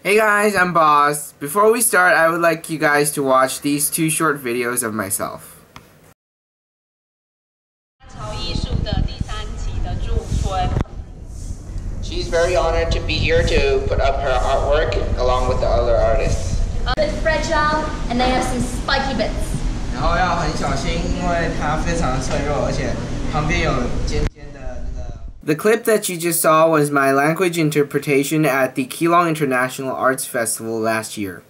Hey guys, I'm Boss. Before we start, I would like you guys to watch these two short videos of myself. She's very honored to be here to put up her artwork along with the other artists. It's fragile and they have some spiky bits. 然后要很小心，因为它非常脆弱，而且旁边有尖尖的那个。The clip that you just saw was my language interpretation at the Keelung International Arts Festival last year.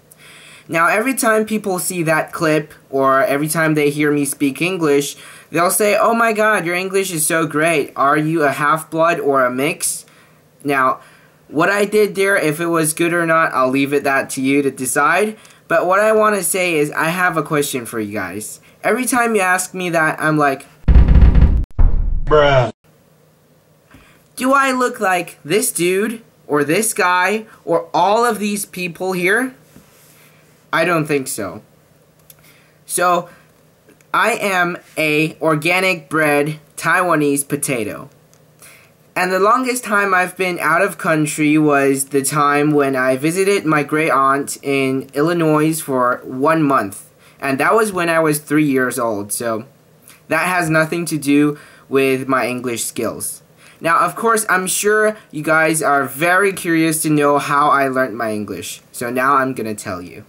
Now, every time people see that clip, or every time they hear me speak English, they'll say, "Oh my God, your English is so great. Are you a half-blood or a mix?" Now, what I did there, if it was good or not, I'll leave it that to you to decide. But what I want to say is, I have a question for you guys. Every time you ask me that, I'm like, bruh. Do I look like this dude, or this guy, or all of these people here? I don't think so. So, I am a organic bred Taiwanese potato. And the longest time I've been out of country was the time when I visited my great aunt in Illinois for 1 month. And that was when I was 3 years old, so that has nothing to do with my English skills. Now, of course, I'm sure you guys are very curious to know how I learned my English. So now I'm gonna tell you.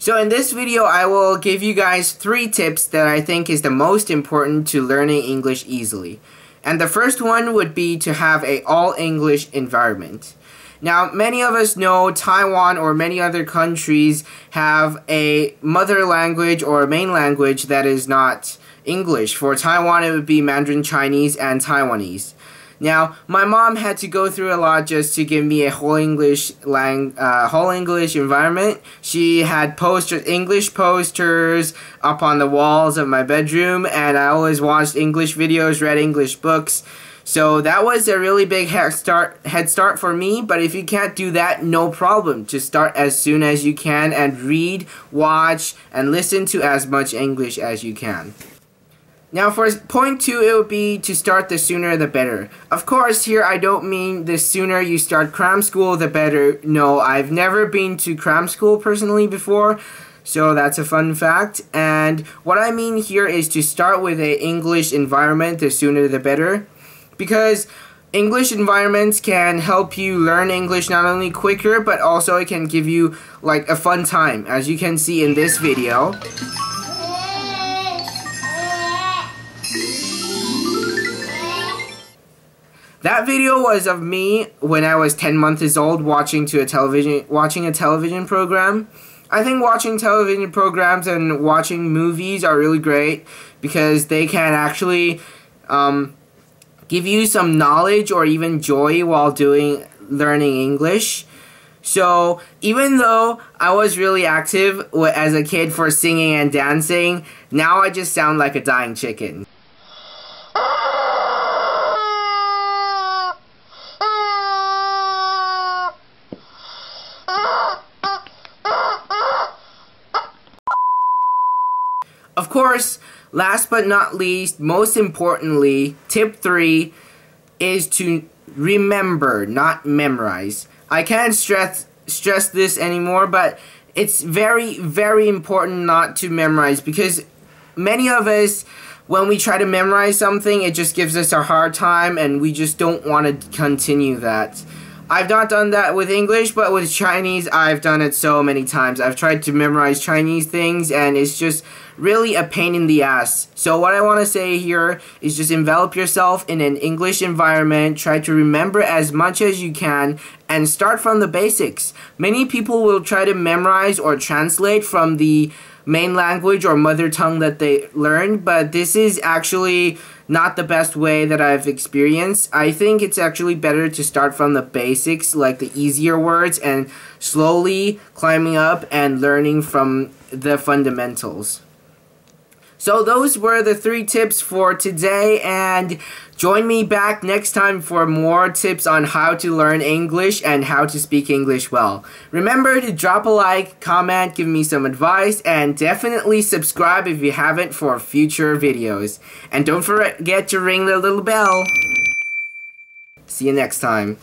So in this video, I will give you guys 3 tips that I think is the most important to learning English easily. And the first one would be to have a all-English environment. Now, many of us know Taiwan or many other countries have a mother language or a main language that is not English. For Taiwan, it would be Mandarin Chinese and Taiwanese. Now, my mom had to go through a lot just to give me a whole English environment. She had English posters up on the walls of my bedroom, and I always watched English videos, read English books. So that was a really big head start for me, but if you can't do that, no problem. Just start as soon as you can and read, watch, and listen to as much English as you can. Now for point 2, it would be to start the sooner the better. Of course, here I don't mean the sooner you start cram school the better. No, I've never been to cram school personally before, so that's a fun fact. And what I mean here is to start with an English environment, the sooner the better. Because English environments can help you learn English not only quicker, but also it can give you like a fun time, as you can see in this video. That video was of me when I was 10 months old watching a television program. I think watching television programs and watching movies are really great because they can actually give you some knowledge or even joy while learning English. So even though I was really active as a kid for singing and dancing, now I just sound like a dying chicken. Of course, last but not least, most importantly, tip 3 is to remember, not memorize. I can't stress this anymore, but it's very, very important not to memorize because many of us, when we try to memorize something, it just gives us a hard time and we just don't want to continue that. I've not done that with English, but with Chinese, I've done it so many times. I've tried to memorize Chinese things, and it's just really a pain in the ass. So what I want to say here is just envelop yourself in an English environment, try to remember as much as you can, and start from the basics. Many people will try to memorize or translate from the main language or mother tongue that they learned, but this is actually not the best way that I've experienced. I think it's actually better to start from the basics, like the easier words, and slowly climbing up and learning from the fundamentals. So those were the 3 tips for today, and join me back next time for more tips on how to learn English and how to speak English well. Remember to drop a like, comment, give me some advice, and definitely subscribe if you haven't for future videos. And don't forget to ring the little bell. See you next time.